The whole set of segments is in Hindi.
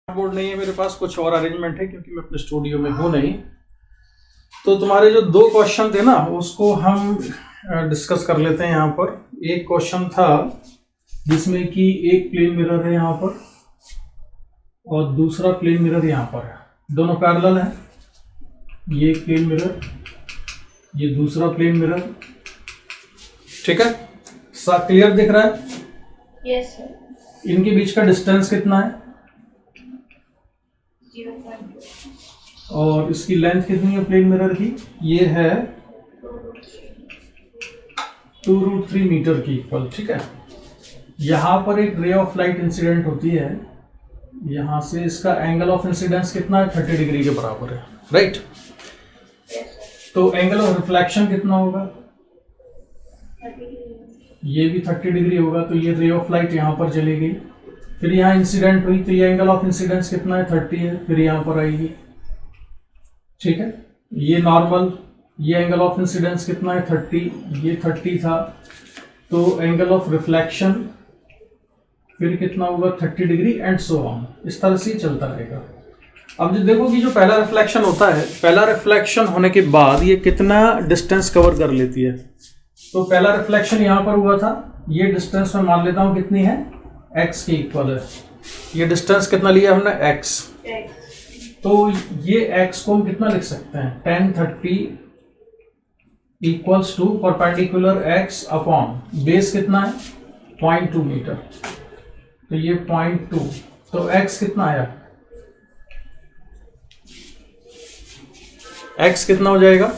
बोर्ड नहीं है मेरे पास, कुछ और अरेंजमेंट है क्योंकि मैं अपने स्टूडियो में हूँ नहीं। तो तुम्हारे जो दो क्वेश्चन थे ना उसको हम डिस्कस कर लेते हैं यहाँ पर। एक क्वेश्चन था जिसमें कि एक प्लेन मिरर है यहाँ पर और दूसरा प्लेन मिरर यहाँ पर है, दोनों पैरेलल है। ये एक प्लेन मिरर, ये दूसरा प्लेन मिरर, ठीक है। सब क्लियर दिख रहा है? Yes sir. इनके बीच का डिस्टेंस कितना है? 0.2 और इसकी लेंथ कितनी है प्लेन मिरर की? ये है 2√3 मीटर की इक्वल, ठीक है। यहाँ पर एक रे ऑफ लाइट इंसिडेंट होती है, यहाँ से इसका एंगल ऑफ इंसिडेंस कितना है? 30 डिग्री के बराबर है, राइट। तो एंगल ऑफ रिफ्लेक्शन कितना होगा? ये भी 30 डिग्री होगा। तो ये रे ऑफ लाइट यहाँ पर चली गई, फिर यहाँ इंसिडेंट हुई, तो ये एंगल ऑफ इंसिडेंस कितना है? 30 है, फिर यहाँ पर आएगी, ठीक है। ये नॉर्मल, ये एंगल ऑफ इंसिडेंस कितना है? 30, ये 30 था। तो एंगल ऑफ रिफ्लेक्शन फिर कितना होगा? 30 डिग्री एंड सो ऑन। इस तरह से ही चलता रहेगा। अब जो देखो कि जो पहला रिफ्लेक्शन होता है, पहला रिफ्लेक्शन होने के बाद ये कितना डिस्टेंस कवर कर लेती है। तो पहला रिफ्लेक्शन यहाँ पर हुआ था, ये डिस्टेंस मैं मान लेता हूँ कितनी है? x के इक्वल है। ये डिस्टेंस कितना लिया हमने? x। तो ये x को हम कितना लिख सकते हैं? tan 30 equals to perpendicular x upon base कितना है? 0.2 मीटर। तो ये 0.2, तो x कितना आया? x कितना हो जाएगा?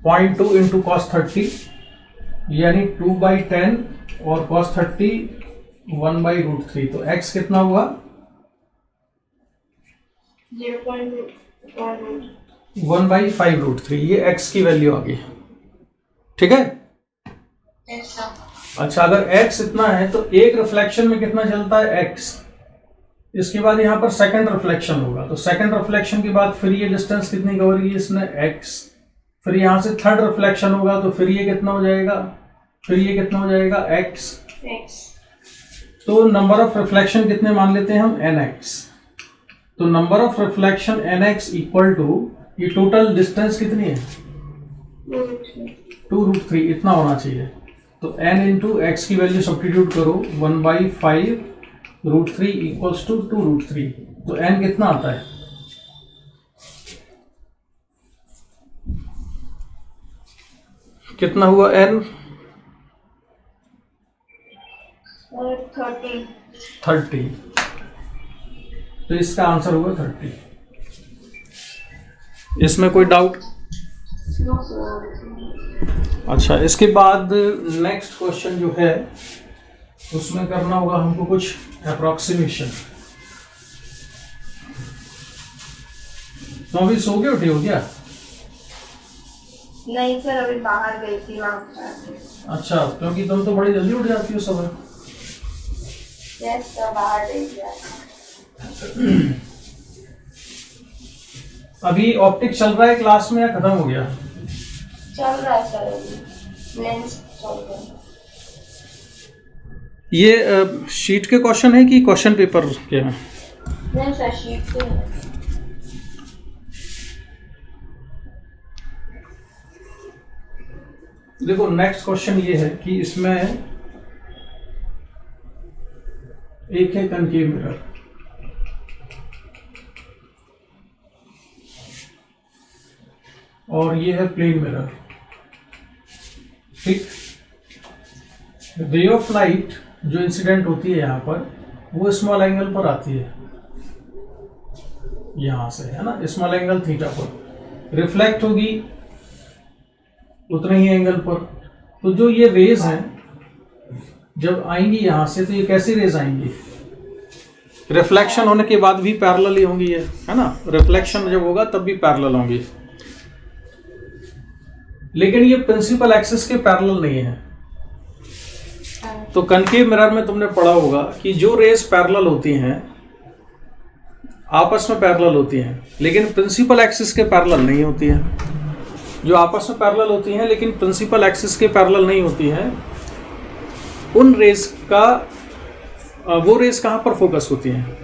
0.2 इंटू cos 30 यानी 2/10 और cos 30 1/√3। तो x कितना हुआ? 1/5√3। ये x की वैल्यू आ गई, ठीक है। अच्छा, अगर x इतना है तो एक रिफ्लेक्शन में कितना चलता है? x। इसके बाद यहाँ पर सेकंड रिफ्लेक्शन होगा, तो सेकंड रिफ्लेक्शन के बाद फिर ये डिस्टेंस कितनी कवर की इसने? x। फिर यहाँ से थर्ड रिफ्लेक्शन होगा, तो फिर ये कितना हो जाएगा? फिर ये कितना हो जाएगा? x। तो नंबर ऑफ रिफ्लेक्शन कितने मान लेते हैं हम? nx। तो number of reflection nx equal to ये टोटल डिस्टेंस कितनी है? 2√3। इतना होना चाहिए। तो n इंटू x की वैल्यू सब्स्टिट्यूट करो, 1/5√3 इक्वल्स टू 2√3। तो n कितना आता है? कितना हुआ n? 30। तो इसका आंसर हुआ 30। इसमें कोई डाउट? अच्छा, इसके बाद नेक्स्ट क्वेश्चन जो है उसमें करना होगा हमको कुछ अप्रोक्सीमेशन। तो अभी सो के उठी हो क्या? नहीं सर, अभी बाहर गई थी वहाँ। अच्छा, क्योंकि तुम तो बड़ी जल्दी उठ जाती हो सुबह। यस सर, बाहर गई थी। अभी ऑप्टिक चल रहा है क्लास में या खत्म हो गया? चल रहा है सर, अभी लेंस चल रहा है। ये शीट के क्वेश्चन है कि क्वेश्चन पेपर के हैं? नहीं सर, शीट पे है। देखो, नेक्स्ट क्वेश्चन ये है कि इसमें एक है कनकेव मिरर, और ये है प्लेन मिरर, ठीक। रे ऑफ लाइट जो इंसिडेंट होती है यहाँ पर वो स्मॉल एंगल पर आती है, यहाँ से, है ना, स्मॉल एंगल थीटा पर। रिफ्लेक्ट होगी उतने ही एंगल पर। तो जो ये रेज हैं जब आएंगी यहाँ से, तो ये कैसी रेज आएंगी? रिफ्लेक्शन होने के बाद भी पैरेलल ही होंगी ये, है ना। रिफ्लेक्शन जब होगा तब भी पैरेलल होंगी, लेकिन ये प्रिंसिपल एक्सिस के पैरेलल नहीं है। तो कनकेव मिरर में तुमने पढ़ा होगा कि जो रेज पैरेलल होती हैं आपस में पैरेलल होती हैं, लेकिन प्रिंसिपल एक्सिस के पैरेलल नहीं होती हैं। जो आपस में पैरेलल होती हैं लेकिन प्रिंसिपल एक्सिस के पैरेलल नहीं होती हैं, उन रेज का वो रेज कहाँ पर फोकस होती हैं?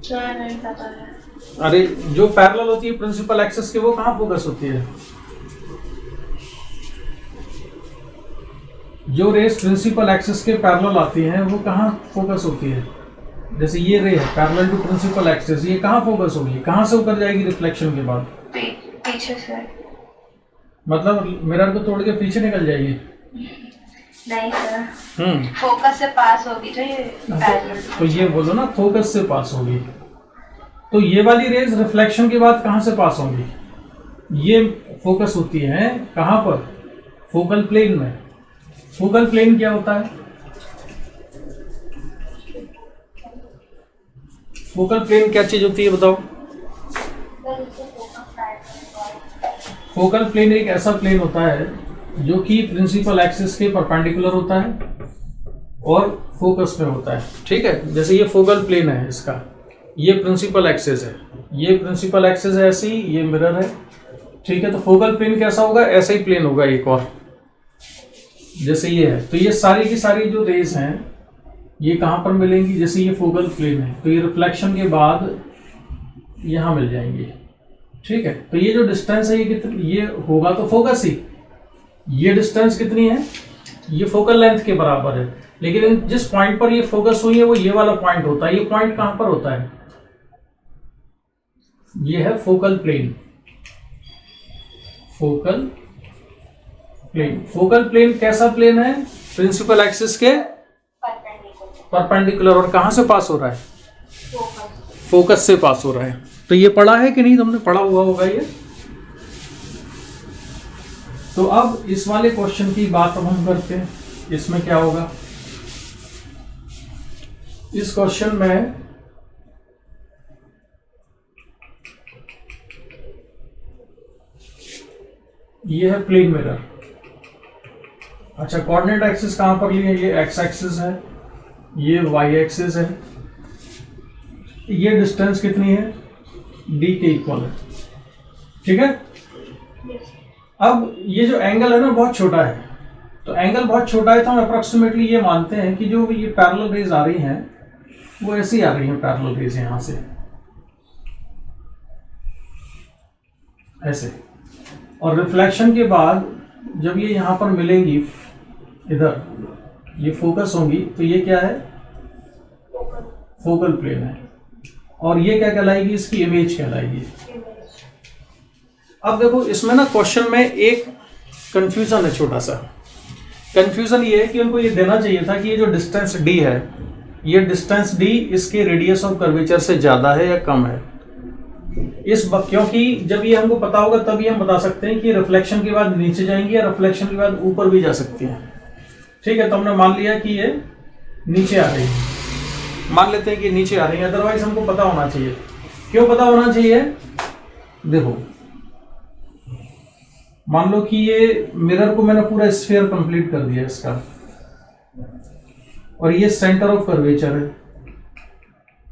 नहीं पता है। अरे जो पैरेलल होती है प्रिंसिपल एक्सिस के, वो कहाँ फोकस होती है? जो रेज प्रिंसिपल एक्सिस के पैरेलल आती हैं वो कहाँ फोकस होती है? जैसे ये रे है पैरेलल टू प्रिंसिपल एक्सिस, ये कहाँ फोकस होगी, कहाँ से होकर जाएगी रिफ्लेक्शन के बाद? पीछे से। मतलब मिरर को तोड़ के पीछे निकल जाएगी? नहीं सर, फोकस से पास होगी तो ये पैरेलल। तो ये बोलो ना, फोकस से पास होगी। तो ये वाली रेज रिफ्लेक्शन के बाद कहाँ से पास होंगी? ये फोकस होती है कहाँ पर? फोकल प्लेन में। फोकल प्लेन क्या होता है? फोकल प्लेन क्या चीज होती है बताओ? फोकल प्लेन एक ऐसा प्लेन होता है जो कि प्रिंसिपल एक्सिस के परपेंडिकुलर होता है और फोकस में होता है। ठीक है, जैसे ये फोकल प्लेन है इसका, ये प्रिंसिपल एक्सिस है, ये प्रिंसिपल एक्सिस है ऐसी, ये मिरर है। ठीक है, तो फोकल प्लेन कैसा होगा? ऐसा ही प्लेन होगा एक और, जैसे ये है। तो ये सारी की सारी जो रेज हैं ये कहाँ पर मिलेंगी? जैसे ये फोकल प्लेन है तो ये रिफ्लेक्शन के बाद यहाँ मिल जाएंगे। ठीक है, तो ये जो डिस्टेंस है ये कितनी, ये होगा तो फोकस ही, ये डिस्टेंस कितनी है? ये फोकल लेंथ के बराबर है। लेकिन जिस पॉइंट पर ये फोकस हुई है वो ये वाला पॉइंट होता है। ये पॉइंट कहाँ पर होता है? ये है focal plane. Focal plane, focal plane कैसा प्लेन है? प्रिंसिपल एक्सिस के परपेंडिकुलर। और कहां से पास हो रहा है? फोकस से पास हो रहा है। तो ये पढ़ा है कि नहीं? तुमने पढ़ा हुआ होगा ये। तो अब इस वाले क्वेश्चन की बात अब हम करते हैं। इसमें क्या होगा? इस क्वेश्चन में ये है प्लेन मिरर। अच्छा, कोऑर्डिनेट एक्सिस कहां पर लिए? ये एक्स एक्सिस है, ये वाई एक्सिस है। ये डिस्टेंस कितनी है? डी के इक्वल है। ठीक है, अब ये जो एंगल है ना बहुत छोटा है, तो एंगल बहुत छोटा है तो हम अप्रोक्सीमेटली ये मानते हैं कि जो ये पैरेलल रेज आ रही हैं वो ऐसी आ रही हैं, पैरेलल रेज यहां से ऐसे, और रिफ्लेक्शन के बाद जब ये यहां पर मिलेंगी, इधर ये फोकस होंगी, तो ये क्या है? फोकल प्लेन है। और ये क्या कहलाएगी? इसकी इमेज कहलाएगी। अब देखो इसमें ना क्वेश्चन में एक कंफ्यूजन है, छोटा सा कंफ्यूजन ये है कि उनको ये देना चाहिए था कि ये जो डिस्टेंस d है, ये डिस्टेंस d इसके रेडियस ऑफ कर्वेचर से ज्यादा है या कम है। क्योंकि जब ये हमको पता होगा तभी हम बता सकते हैं कि रिफ्लेक्शन के बाद नीचे जाएंगी या रिफ्लेक्शन के बाद ऊपर भी जा सकती है। ठीक है, तो हमने मान लिया कि ये नीचे आ रही है, मान लेते हैं कि नीचे आ रही है। अदरवाइज हमको पता होना चाहिए। क्यों पता होना चाहिए? देखो मान लो कि ये मिरर को मैंने पूरा स्फीयर कंप्लीट कर दिया इसका, और ये सेंटर ऑफ कर्वेचर है,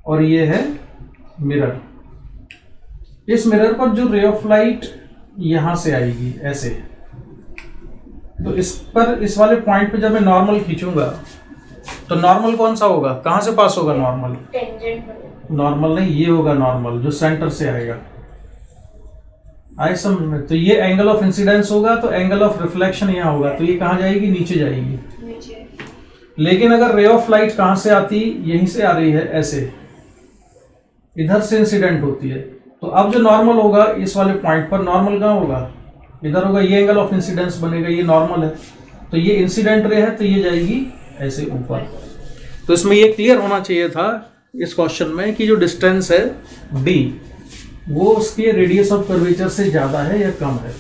और ये है मिरर। इस मिरर पर जो रे ऑफ लाइट यहां से आएगी ऐसे, तो इस पर, इस वाले पॉइंट पे जब मैं नॉर्मल खींचूंगा तो नॉर्मल कौन सा होगा? कहां से पास होगा नॉर्मल? नॉर्मल नहीं, ये होगा नॉर्मल जो सेंटर से आएगा। आए समझ में? तो ये एंगल ऑफ इंसिडेंस होगा, तो एंगल ऑफ रिफ्लेक्शन यहाँ होगा, तो ये कहाँ जाएगी? नीचे जाएगी। लेकिन अगर रे ऑफ लाइट कहाँ से आती? यहीं से आ रही है ऐसे, इधर से इंसिडेंट होती है। तो अब जो नॉर्मल होगा इस वाले पॉइंट पर, नॉर्मल कहाँ होगा? इधर होगा। ये एंगल ऑफ इंसिडेंस बनेगा, ये नॉर्मल है, तो ये इंसिडेंट रे है, तो ये जाएगी ऐसे ऊपर। तो इसमें ये क्लियर होना चाहिए था इस क्वेश्चन में कि जो डिस्टेंस है d वो उसके रेडियस ऑफ कर्वेचर से ज़्यादा है या कम है।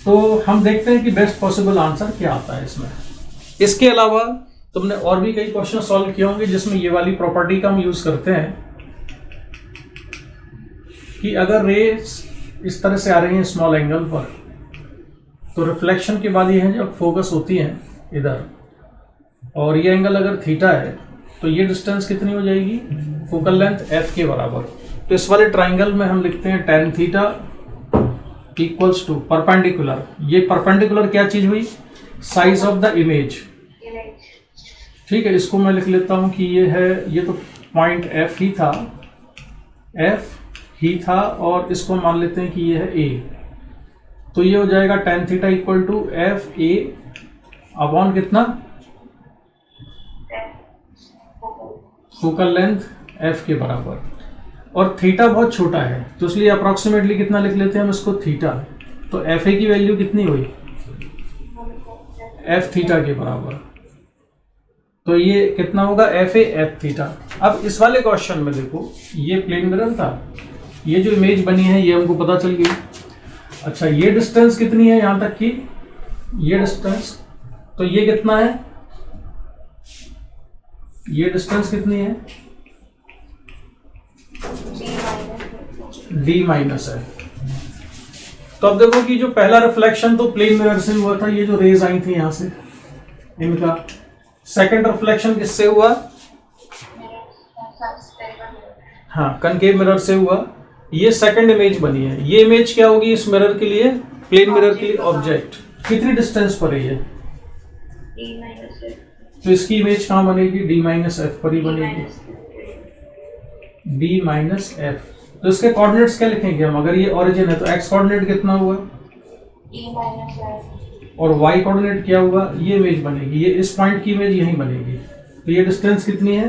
तो हम देखते हैं कि बेस्ट पॉसिबल आंसर क्या आता है इसमें। इसके अलावा तुमने और भी कई क्वेश्चन सॉल्व किए होंगे जिसमें ये वाली प्रॉपर्टी का हम यूज़ करते हैं कि अगर रेज इस तरह से आ रही हैं स्मॉल एंगल पर, तो रिफ्लेक्शन के बाद ये है जब फोकस होती हैं इधर, और ये एंगल अगर थीटा है तो ये डिस्टेंस कितनी हो जाएगी? फोकल लेंथ f के बराबर। तो इस वाले ट्राइंगल में हम लिखते हैं tan theta equals to perpendicular. ये परपेंडिकुलर क्या चीज हुई? Size of the image. ठीक है, इसको मैं लिख लेता हूं कि ये है, ये तो पॉइंट एफ ही था, और इसको मान लेते हैं कि ये है ए। तो ये हो जाएगा tan theta equal to F A upon कितना, फोकल लेंथ एफ के बराबर, और थीटा बहुत छोटा है तो इसलिए अप्रोक्सीमेटली कितना लिख लेते हैं हम इसको, थीटा। तो एफ ए की वैल्यू कितनी हुई, एफ थीटा के बराबर। तो ये कितना होगा, एफ ए एफ थीटा। अब इस वाले क्वेश्चन में देखो, ये प्लेन मिरर था, ये जो इमेज बनी है ये हमको पता चल गई। अच्छा, ये डिस्टेंस कितनी है यहां तक की, ये डिस्टेंस, तो ये कितना है, ये डिस्टेंस कितनी है, d माइनस है। तो अब देखो कि जो पहला रिफ्लेक्शन तो प्लेन मिरर से हुआ था, ये जो रेज आई थी यहां से इनका। सेकंड रिफ्लेक्शन किससे हुआ, हाँ, कनकेव मिरर से हुआ। ये सेकंड इमेज बनी है, ये इमेज क्या होगी इस मिरर के लिए, प्लेन मिरर के लिए ऑब्जेक्ट। कितनी डिस्टेंस पर है ये, तो इसकी इमेज कहाँ बनेगी, d माइनस एफ पर ही बनेगी, d माइनस एफ। तो इसके कोऑर्डिनेट्स क्या लिखेंगे हम, अगर ये ओरिजिन है तो x कोऑर्डिनेट कितना हुआ, और y कोऑर्डिनेट क्या हुआ, ये इमेज बनेगी, ये इस पॉइंट की इमेज यहीं बनेगी। तो ये डिस्टेंस कितनी है,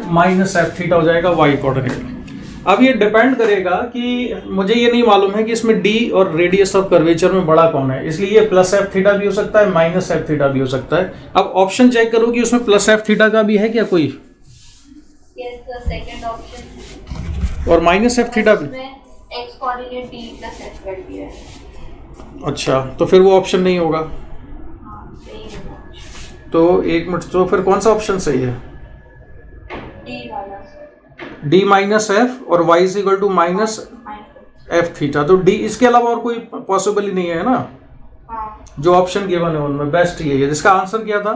माइनस एफ थीटा हो जाएगा y कोऑर्डिनेट। अब ये डिपेंड करेगा कि मुझे ये नहीं मालूम है कि इसमें d और रेडियस ऑफ कर्वेचर में बड़ा कौन है, इसलिए ये प्लस एफ थीटा भी हो सकता है, माइनस एफ थीटा भी हो सकता है। अब ऑप्शन चेक करो कि उसमें प्लस एफ थीटा का भी है क्या कोई, Yes, the second option. और माइनस एफ थीटा भी, x coordinate d plus f कर दिया है। अच्छा, तो फिर वो ऑप्शन नहीं होगा। हाँ, सही है। तो एक मिनट, तो फिर कौन सा ऑप्शन सही है, d वाला d माइनस एफ और y is equal to minus F theta. तो d, इसके अलावा और कोई पॉसिबल ही नहीं है ना। हाँ, जो ऑप्शन गिवन है उनमें बेस्ट यही है। जिसका आंसर क्या था,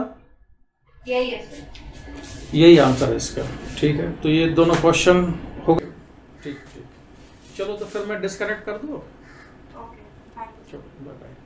यही है सर, यही आंसर है इसका। ठीक है, तो ये दोनों क्वेश्चन हो गए। ठीक, चलो तो फिर मैं डिस्कनेक्ट कर दूँ। ओके, चलो, बाय बाय।